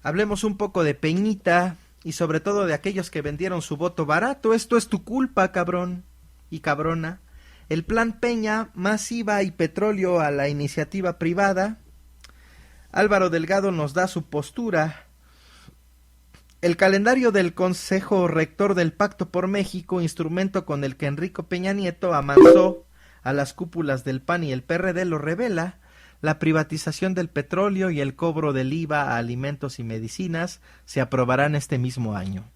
Hablemos un poco de Peñita y sobre todo de aquellos que vendieron su voto barato. Esto es tu culpa, cabrón y cabrona. El plan Peña, más IVA y petróleo a la iniciativa privada. Álvaro Delgado nos da su postura. El calendario del Consejo Rector del Pacto por México, instrumento con el que Enrique Peña Nieto amansó a las cúpulas del PAN y el PRD, lo revela. La privatización del petróleo y el cobro del IVA a alimentos y medicinas se aprobarán este mismo año.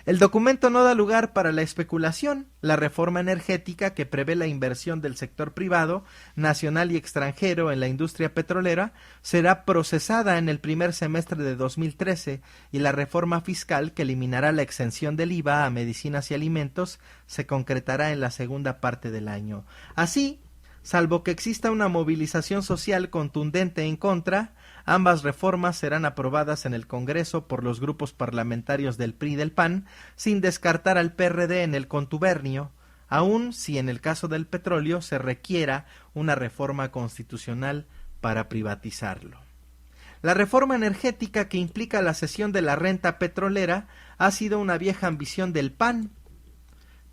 El documento no da lugar para la especulación. La reforma energética, que prevé la inversión del sector privado, nacional y extranjero en la industria petrolera, será procesada en el primer semestre de 2013, y la reforma fiscal, que eliminará la exención del IVA a medicinas y alimentos, se concretará en la segunda parte del año. Así, salvo que exista una movilización social contundente en contra, ambas reformas serán aprobadas en el Congreso por los grupos parlamentarios del PRI y del PAN, sin descartar al PRD en el contubernio, aun si en el caso del petróleo se requiera una reforma constitucional para privatizarlo. La reforma energética, que implica la cesión de la renta petrolera, ha sido una vieja ambición del PAN,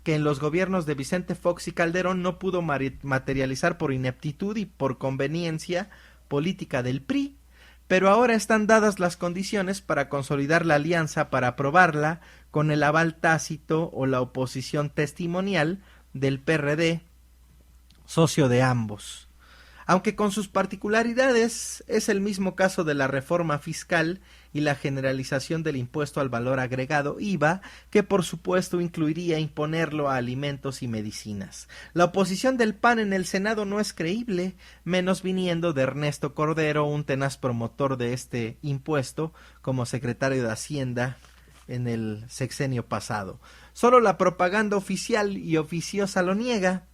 que en los gobiernos de Vicente Fox y Calderón no pudo materializar por ineptitud y por conveniencia política del PRI, pero ahora están dadas las condiciones para consolidar la alianza para aprobarla con el aval tácito o la oposición testimonial del PRD, socio de ambos. Aunque con sus particularidades, es el mismo caso de la reforma fiscal y la generalización del impuesto al valor agregado IVA, que por supuesto incluiría imponerlo a alimentos y medicinas. La oposición del PAN en el Senado no es creíble, menos viniendo de Ernesto Cordero, un tenaz promotor de este impuesto, como secretario de Hacienda en el sexenio pasado. Solo la propaganda oficial y oficiosa lo niega.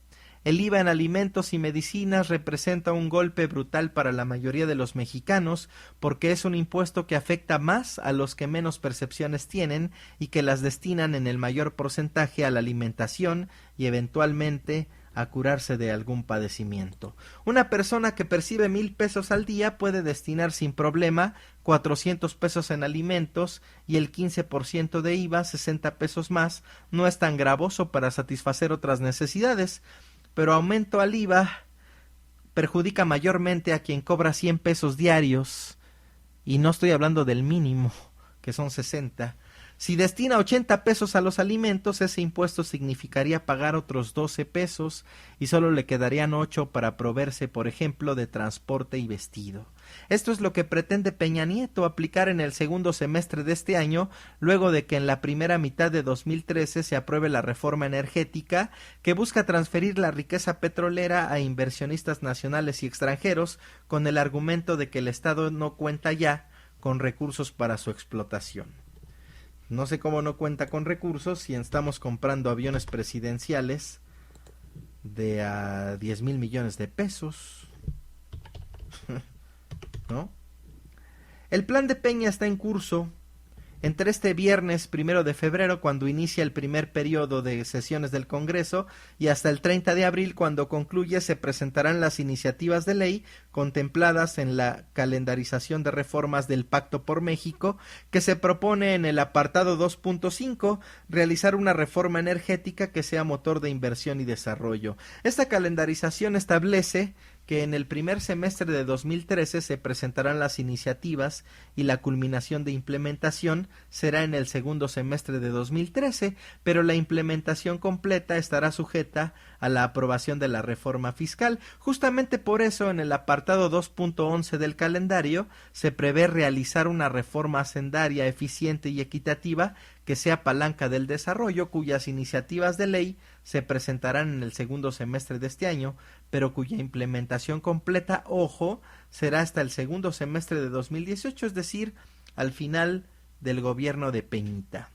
El IVA en alimentos y medicinas representa un golpe brutal para la mayoría de los mexicanos, porque es un impuesto que afecta más a los que menos percepciones tienen y que las destinan en el mayor porcentaje a la alimentación y eventualmente a curarse de algún padecimiento. Una persona que percibe 1,000 pesos al día puede destinar sin problema 400 pesos en alimentos, y el 15% de IVA, 60 pesos más, no es tan gravoso para satisfacer otras necesidades. Pero aumento al IVA perjudica mayormente a quien cobra 100 pesos diarios, y no estoy hablando del mínimo, que son 60. Si destina 80 pesos a los alimentos, ese impuesto significaría pagar otros 12 pesos y solo le quedarían 8 para proveerse, por ejemplo, de transporte y vestido. Esto es lo que pretende Peña Nieto aplicar en el segundo semestre de este año, luego de que en la primera mitad de 2013 se apruebe la reforma energética, que busca transferir la riqueza petrolera a inversionistas nacionales y extranjeros, con el argumento de que el Estado no cuenta ya con recursos para su explotación. No sé cómo no cuenta con recursos si estamos comprando aviones presidenciales de a 10,000 millones de pesos. ¿No? El plan de Peña está en curso. Entre este viernes 1 de febrero, cuando inicia el primer periodo de sesiones del Congreso, y hasta el 30 de abril, cuando concluye, se presentarán las iniciativas de ley contempladas en la calendarización de reformas del Pacto por México, que se propone en el apartado 2.5 realizar una reforma energética que sea motor de inversión y desarrollo. Esta calendarización establece que en el primer semestre de 2013 se presentarán las iniciativas y la culminación de implementación será en el segundo semestre de 2013, pero la implementación completa estará sujeta a la aprobación de la reforma fiscal. Justamente por eso, en el apartado 2.11 del calendario se prevé realizar una reforma hacendaria eficiente y equitativa que sea palanca del desarrollo, cuyas iniciativas de ley se presentarán en el segundo semestre de este año, pero cuya implementación completa, ojo, será hasta el segundo semestre de 2018, es decir, al final del gobierno de Peñita.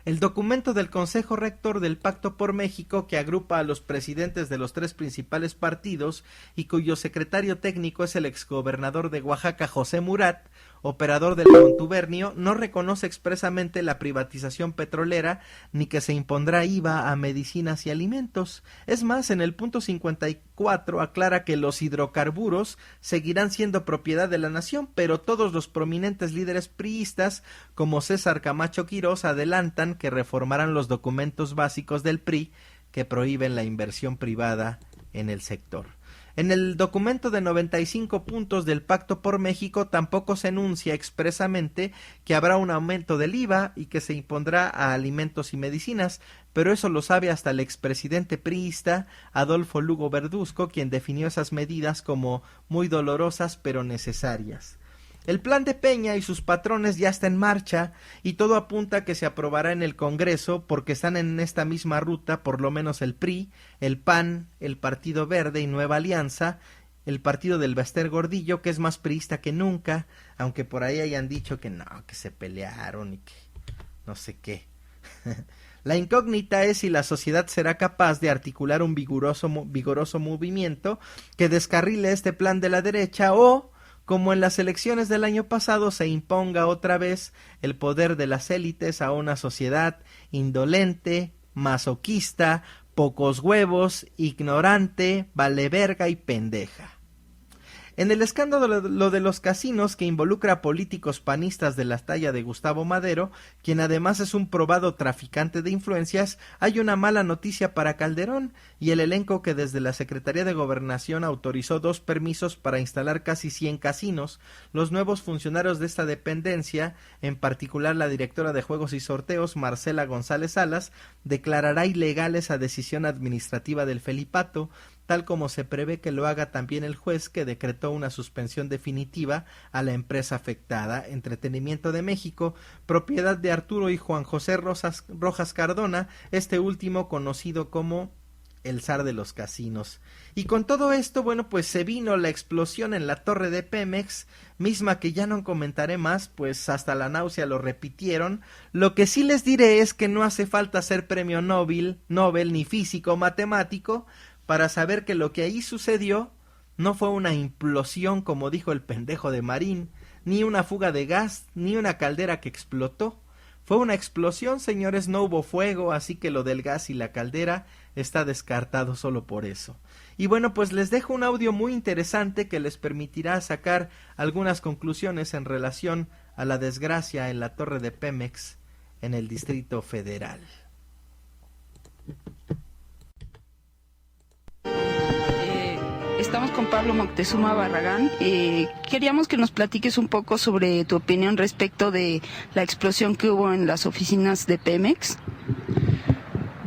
El documento del Consejo Rector del Pacto por México, que agrupa a los presidentes de los 3 principales partidos y cuyo secretario técnico es el exgobernador de Oaxaca, José Murat, operador del contubernio, no reconoce expresamente la privatización petrolera ni que se impondrá IVA a medicinas y alimentos. Es más, en el punto 54 4 aclara que los hidrocarburos seguirán siendo propiedad de la nación, pero todos los prominentes líderes priistas, como César Camacho Quirós, adelantan que reformarán los documentos básicos del PRI que prohíben la inversión privada en el sector. En el documento de 95 puntos del Pacto por México tampoco se enuncia expresamente que habrá un aumento del IVA y que se impondrá a alimentos y medicinas, pero eso lo sabe hasta el expresidente priista Adolfo Lugo Verduzco, quien definió esas medidas como muy dolorosas pero necesarias. El plan de Peña y sus patrones ya está en marcha y todo apunta a que se aprobará en el Congreso porque están en esta misma ruta por lo menos el PRI, el PAN, el Partido Verde y Nueva Alianza, el partido del Baster Gordillo, que es más priista que nunca, aunque por ahí hayan dicho que no, que se pelearon y que no sé qué. La incógnita es si la sociedad será capaz de articular un vigoroso movimiento que descarrile este plan de la derecha o, como en las elecciones del año pasado, se imponga otra vez el poder de las élites a una sociedad indolente, masoquista, pocos huevos, ignorante, valeverga y pendeja. En el escándalo lo de los casinos, que involucra a políticos panistas de la talla de Gustavo Madero, quien además es un probado traficante de influencias, hay una mala noticia para Calderón y el elenco que desde la Secretaría de Gobernación autorizó 2 permisos para instalar casi 100 casinos. Los nuevos funcionarios de esta dependencia, en particular la directora de Juegos y Sorteos, Marcela González Salas, declarará ilegal esa decisión administrativa del Felipato, tal como se prevé que lo haga también el juez que decretó una suspensión definitiva a la empresa afectada, Entretenimiento de México, propiedad de Arturo y Juan José Rojas Cardona, este último conocido como el zar de los casinos. Y con todo esto, bueno, pues se vino la explosión en la torre de Pemex, misma que ya no comentaré más, pues hasta la náusea lo repitieron. Lo que sí les diré es que no hace falta ser premio Nobel ni físico o matemático para saber que lo que ahí sucedió no fue una implosión como dijo el pendejo de Marín, ni una fuga de gas, ni una caldera que explotó. Fue una explosión, señores, no hubo fuego, así que lo del gas y la caldera está descartado solo por eso. Y bueno, pues les dejo un audio muy interesante que les permitirá sacar algunas conclusiones en relación a la desgracia en la torre de Pemex en el Distrito Federal. Estamos con Pablo Moctezuma Barragán. Queríamos que nos platiques un poco sobre tu opinión respecto de la explosión que hubo en las oficinas de Pemex.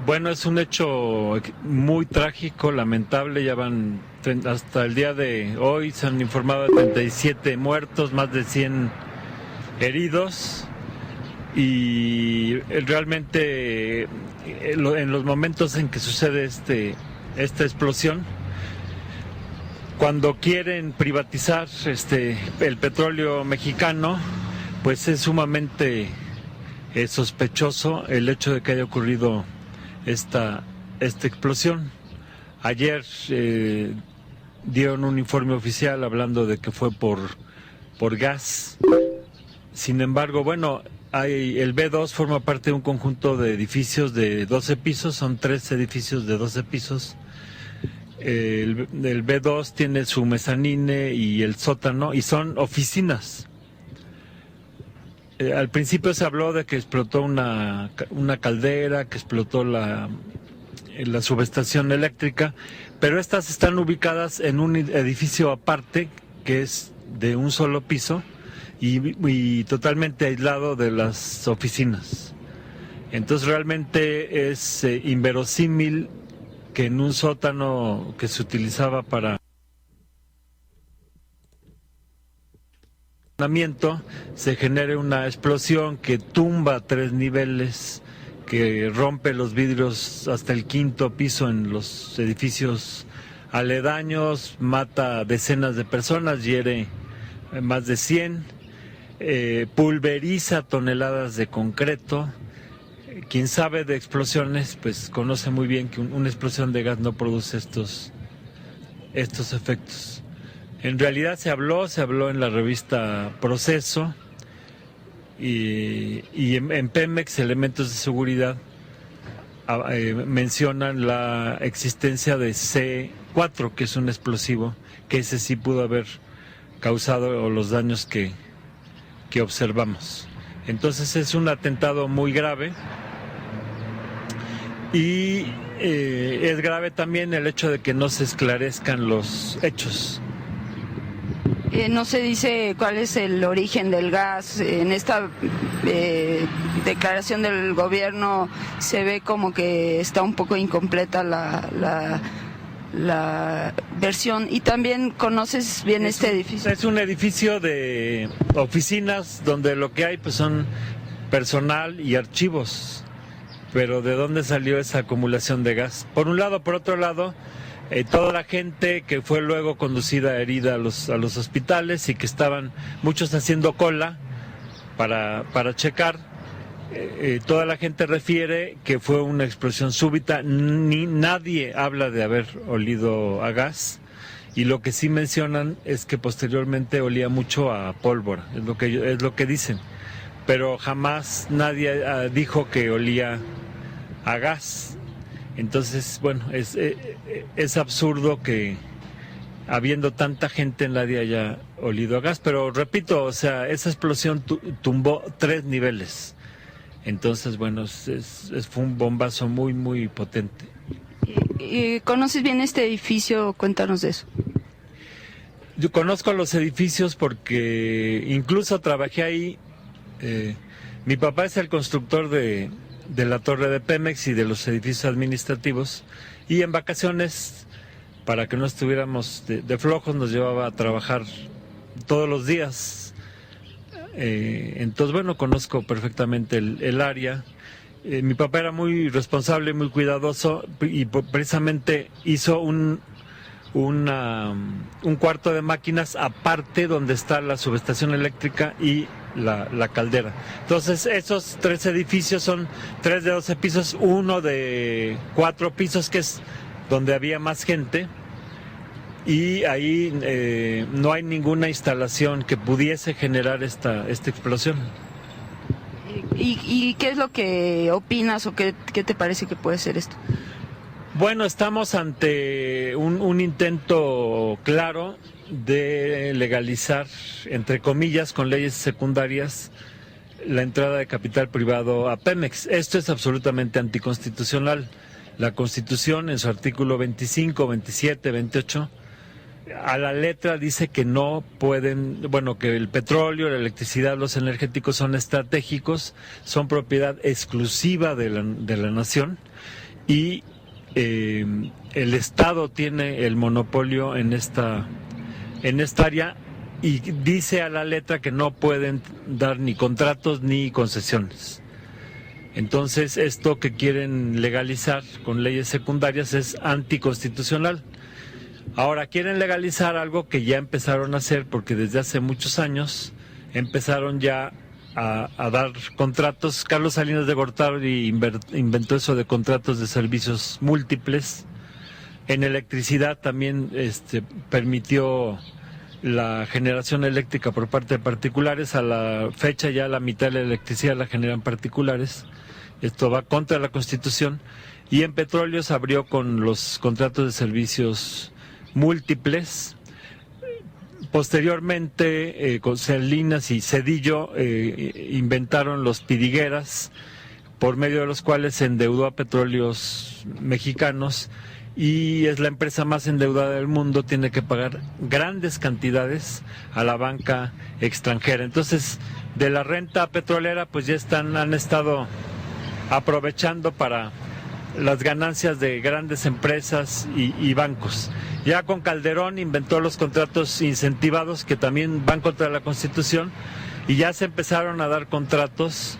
Bueno, es un hecho muy trágico, lamentable. Ya van, hasta el día de hoy se han informado de 37 muertos, más de 100 heridos. Y realmente en los momentos en que sucede esta explosión, cuando quieren privatizar el petróleo mexicano, pues es sumamente sospechoso el hecho de que haya ocurrido esta explosión. Ayer dieron un informe oficial hablando de que fue por gas. Sin embargo, bueno, el B2 forma parte de un conjunto de edificios de 12 pisos, son 3 edificios de 12 pisos. El B2 tiene su mezanine y el sótano y son oficinas. Al principio se habló de que explotó una caldera, que explotó la subestación eléctrica, pero estas están ubicadas en un edificio aparte que es de un solo piso y totalmente aislado de las oficinas. Entonces realmente es inverosímil que en un sótano que se utilizaba para se genere una explosión que tumba 3 niveles, que rompe los vidrios hasta el 5.º piso en los edificios aledaños, mata decenas de personas, hiere más de 100, pulveriza toneladas de concreto. Quien sabe de explosiones, pues conoce muy bien que una explosión de gas no produce estos efectos. En realidad se habló en la revista Proceso y en Pemex, elementos de seguridad mencionan la existencia de 4, que es un explosivo, que ese sí pudo haber causado los daños que observamos. Entonces es un atentado muy grave y es grave también el hecho de que no se esclarezcan los hechos. No se dice cuál es el origen del gas. En esta declaración del gobierno se ve como que está un poco incompleta la versión. Y también conoces bien este edificio. Es un edificio de oficinas donde lo que hay pues son personal y archivos. Pero ¿de dónde salió esa acumulación de gas? Por un lado, por otro lado, toda la gente que fue luego conducida herida a los hospitales y que estaban muchos haciendo cola para checar, toda la gente refiere que fue una explosión súbita. Nadie habla de haber olido a gas, y lo que sí mencionan es que posteriormente olía mucho a pólvora, es lo que dicen, pero jamás nadie dijo que olía a gas. Entonces, bueno, es absurdo que habiendo tanta gente en la área haya olido a gas, pero repito, o sea, esa explosión tumbó 3 niveles. Entonces, bueno, fue un bombazo muy, muy potente. ¿Y conoces bien este edificio? Cuéntanos de eso. Yo conozco los edificios porque incluso trabajé ahí. Mi papá es el constructor de la torre de Pemex y de los edificios administrativos, y en vacaciones, para que no estuviéramos de flojos, nos llevaba a trabajar todos los días. Entonces, bueno, conozco perfectamente el área. Mi papá era muy responsable, muy cuidadoso, y precisamente hizo un cuarto de máquinas aparte donde está la subestación eléctrica y la caldera. Entonces esos 3 edificios son 3 de 12 pisos, uno de 4 pisos, que es donde había más gente, y ahí no hay ninguna instalación que pudiese generar esta explosión. ¿Y qué es lo que opinas o qué te parece que puede ser esto? Bueno, estamos ante un intento claro de legalizar, entre comillas, con leyes secundarias, la entrada de capital privado a Pemex. Esto es absolutamente anticonstitucional. La Constitución, en su artículo 25, 27, 28, a la letra dice que no pueden, bueno, que el petróleo, la electricidad, los energéticos son estratégicos, son propiedad exclusiva de la nación, y el Estado tiene el monopolio en esta área, y dice a la letra que no pueden dar ni contratos ni concesiones. Entonces, esto que quieren legalizar con leyes secundarias es anticonstitucional. Ahora quieren legalizar algo que ya empezaron a hacer, porque desde hace muchos años empezaron ya a dar contratos. Carlos Salinas de Gortari inventó eso de contratos de servicios múltiples. En electricidad también permitió la generación eléctrica por parte de particulares. A la fecha ya la mitad de la electricidad la generan particulares. Esto va contra la Constitución. Y en petróleos abrió con los contratos de servicios múltiples. Posteriormente, con Salinas y Zedillo inventaron los pidigueras, por medio de los cuales se endeudó a Petróleos Mexicanos, y es la empresa más endeudada del mundo, tiene que pagar grandes cantidades a la banca extranjera. Entonces, de la renta petrolera, pues ya han estado aprovechando para las ganancias de grandes empresas y bancos. Ya con Calderón inventó los contratos incentivados, que también van contra la Constitución, y ya se empezaron a dar contratos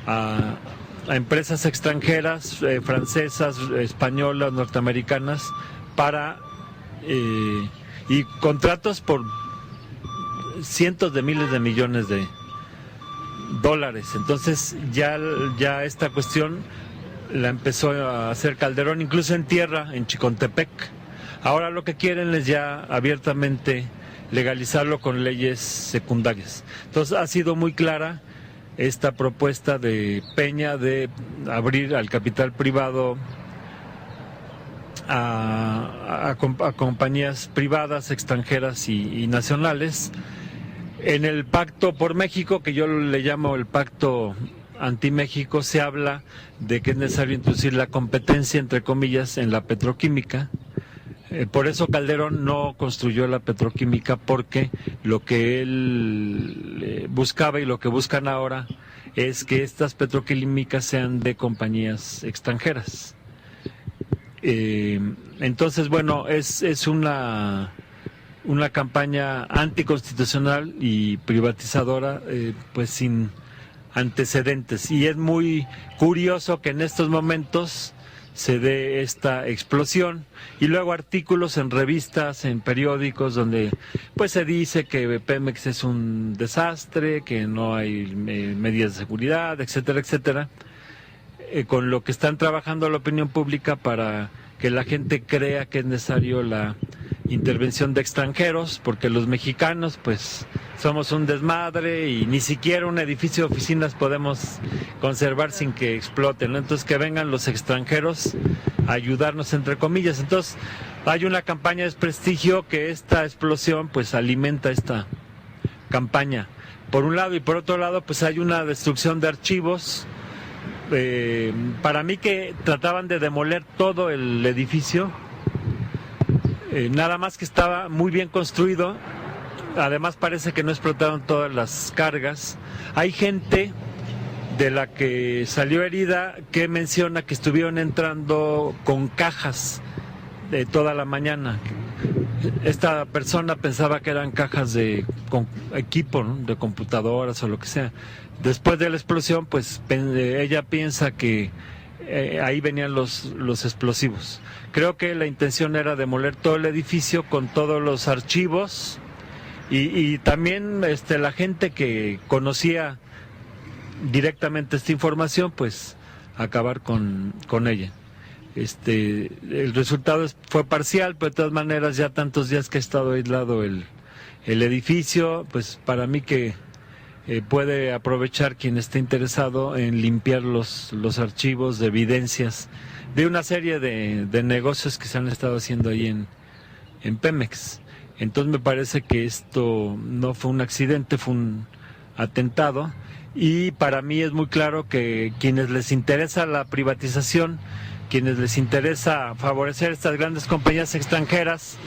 a empresas extranjeras, francesas, españolas, norteamericanas, y contratos por cientos de miles de millones de dólares. Entonces ya esta cuestión la empezó a hacer Calderón, incluso en tierra, en Chicontepec. Ahora lo que quieren es ya abiertamente legalizarlo con leyes secundarias. Entonces ha sido muy clara esta propuesta de Peña de abrir al capital privado a compañías privadas, extranjeras y nacionales. En el Pacto por México, que yo le llamo el Pacto Anti-México, se habla de que es necesario introducir la competencia, entre comillas, en la petroquímica. Por eso Calderón no construyó la petroquímica, porque lo que él buscaba y lo que buscan ahora es que estas petroquímicas sean de compañías extranjeras. Entonces, bueno, es una campaña anticonstitucional y privatizadora, pues sin antecedentes. Y es muy curioso que en estos momentos se dé esta explosión, y luego artículos en revistas, en periódicos, donde pues se dice que Pemex es un desastre, que no hay medidas de seguridad, etcétera, etcétera, con lo que están trabajando la opinión pública para que la gente crea que es necesario la intervención de extranjeros, porque los mexicanos pues somos un desmadre y ni siquiera un edificio de oficinas podemos conservar sin que exploten, ¿no? Entonces que vengan los extranjeros a ayudarnos, entre comillas. Entonces hay una campaña de desprestigio que esta explosión pues alimenta esta campaña, por un lado, y por otro lado pues hay una destrucción de archivos. Para mí que trataban de demoler todo el edificio, nada más que estaba muy bien construido. Además parece que no explotaron todas las cargas. Hay gente de la que salió herida que menciona que estuvieron entrando con cajas de toda la mañana. Esta persona pensaba que eran cajas de equipo, ¿no?, de computadoras o lo que sea. Después de la explosión, pues ella piensa que ahí venían los explosivos. Creo que la intención era demoler todo el edificio con todos los archivos, y también la gente que conocía directamente esta información, pues acabar con ella. El resultado fue parcial, pero de todas maneras ya tantos días que ha estado aislado el edificio, pues para mí que puede aprovechar quien esté interesado en limpiar los archivos de evidencias de una serie de negocios que se han estado haciendo ahí en Pemex. Entonces me parece que esto no fue un accidente, fue un atentado, y para mí es muy claro que quienes les interesa la privatización, quienes les interesa favorecer estas grandes compañías extranjeras,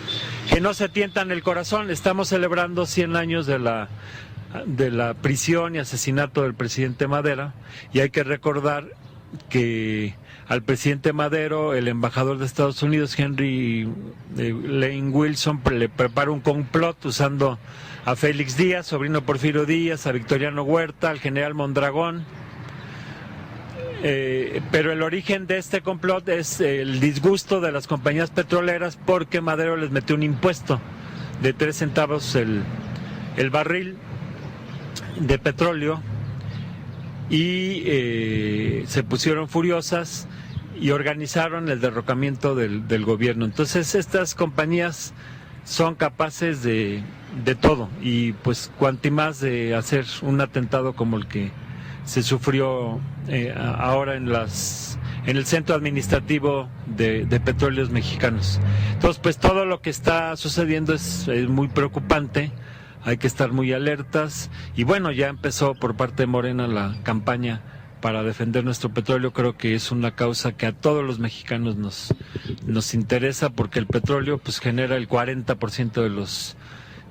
que no se tientan el corazón. Estamos celebrando 100 años de la prisión y asesinato del presidente Madero, y hay que recordar que al presidente Madero, el embajador de Estados Unidos, Henry Lane Wilson, le preparó un complot usando a Félix Díaz, sobrino Porfirio Díaz, a Victoriano Huerta, al general Mondragón. Pero el origen de este complot es el disgusto de las compañías petroleras, porque Madero les metió un impuesto de 3 centavos el barril de petróleo, y se pusieron furiosas y organizaron el derrocamiento del gobierno. Entonces estas compañías son capaces de todo, y pues cuanti más de hacer un atentado como el que se sufrió ahora en el centro administrativo de Petróleos Mexicanos. Entonces pues todo lo que está sucediendo es muy preocupante. Hay que estar muy alertas, y bueno, ya empezó por parte de Morena la campaña para defender nuestro petróleo. Creo que es una causa que a todos los mexicanos nos interesa, porque el petróleo pues genera el 40% de los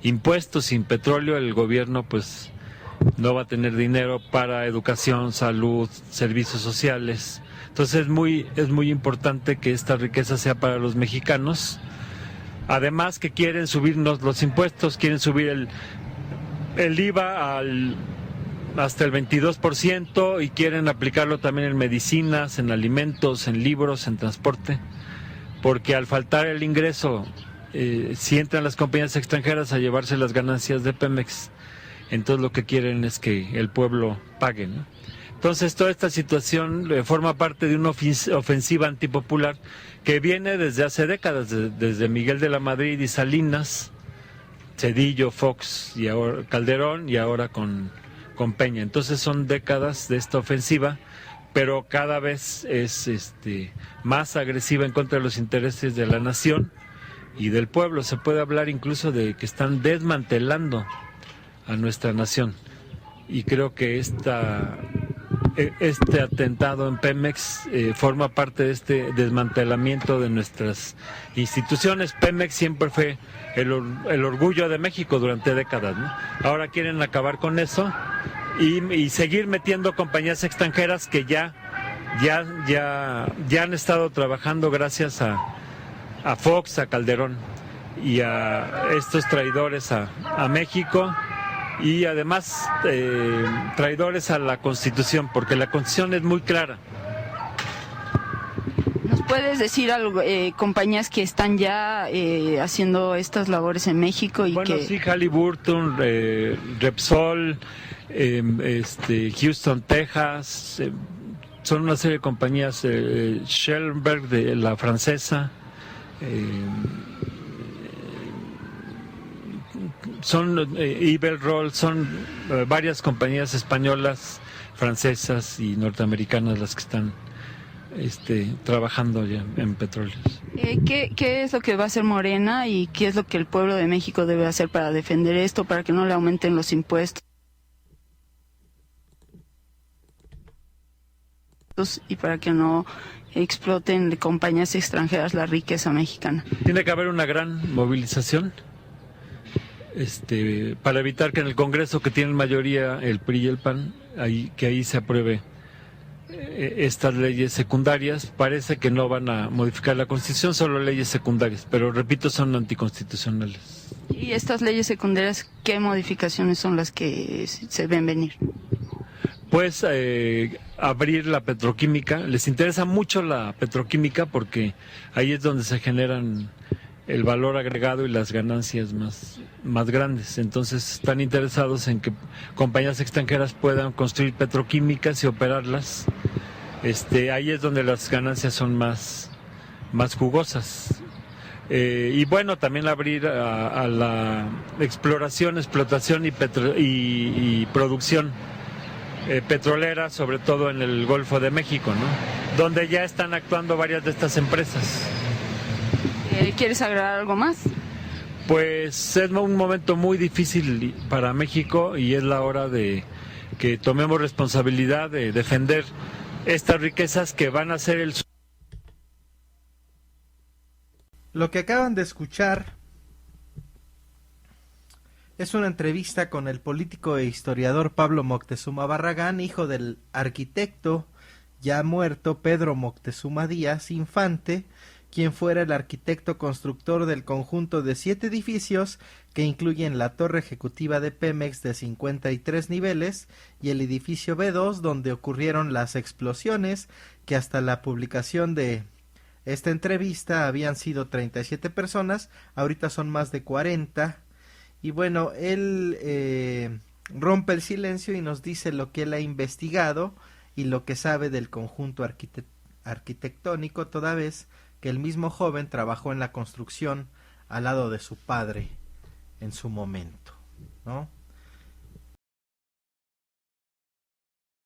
impuestos. Sin petróleo el gobierno pues no va a tener dinero para educación, salud, servicios sociales. Entonces es muy importante que esta riqueza sea para los mexicanos. Además que quieren subirnos los impuestos, quieren subir el IVA hasta el 22%, y quieren aplicarlo también en medicinas, en alimentos, en libros, en transporte, porque al faltar el ingreso, si entran las compañías extranjeras a llevarse las ganancias de Pemex, entonces lo que quieren es que el pueblo pague, ¿no? Entonces toda esta situación forma parte de una ofensiva antipopular que viene desde hace décadas, desde Miguel de la Madrid y Salinas, Zedillo, Fox y ahora Calderón, y ahora con Peña. Entonces son décadas de esta ofensiva pero cada vez es más agresiva en contra de los intereses de la nación y del pueblo. Se puede hablar incluso de que están desmantelando a nuestra nación, y creo que este atentado en Pemex forma parte de este desmantelamiento de nuestras instituciones. Pemex siempre fue el orgullo de México durante décadas, ¿no? Ahora quieren acabar con eso y seguir metiendo compañías extranjeras que ya han estado trabajando gracias a Fox, a Calderón y a estos traidores a México. Y además traidores a la Constitución, porque la Constitución es muy clara. ¿Nos puedes decir algo, compañías que están ya haciendo estas labores en México? Bueno, sí, Halliburton, Repsol, Houston, Texas, son una serie de compañías, Schellenberg, de la francesa, son Iberroll, son varias compañías españolas, francesas y norteamericanas las que están trabajando ya en petróleos. ¿Qué es lo que va a hacer Morena y qué es lo que el pueblo de México debe hacer para defender esto, para que no le aumenten los impuestos y para que no exploten de compañías extranjeras la riqueza mexicana? Tiene que haber una gran movilización para evitar que en el Congreso, que tienen mayoría el PRI y el PAN, que ahí se apruebe estas leyes secundarias. Parece que no van a modificar la Constitución, solo leyes secundarias, pero repito, son anticonstitucionales. ¿Y estas leyes secundarias, qué modificaciones son las que se ven venir? Pues abrir la petroquímica. Les interesa mucho la petroquímica porque ahí es donde se generan el valor agregado y las ganancias más grandes. Entonces están interesados en que compañías extranjeras puedan construir petroquímicas y operarlas. Ahí es donde las ganancias son más jugosas. Y bueno, también abrir a la exploración, explotación y producción petrolera, sobre todo en el Golfo de México, ¿no? Donde ya están actuando varias de estas empresas. ¿Quieres agregar algo más? Pues es un momento muy difícil para México y es la hora de que tomemos responsabilidad de defender estas riquezas que van a ser Lo que acaban de escuchar es una entrevista con el político e historiador Pablo Moctezuma Barragán, hijo del arquitecto ya muerto Pedro Moctezuma Díaz Infante, quien fuera el arquitecto constructor del conjunto de 7 edificios que incluyen la torre ejecutiva de Pemex de 53 niveles y el edificio B2 donde ocurrieron las explosiones, que hasta la publicación de esta entrevista habían sido 37 personas, ahorita son más de 40. Y bueno, él rompe el silencio y nos dice lo que él ha investigado y lo que sabe del conjunto arquitectónico, toda vez que el mismo joven trabajó en la construcción al lado de su padre en su momento, ¿no?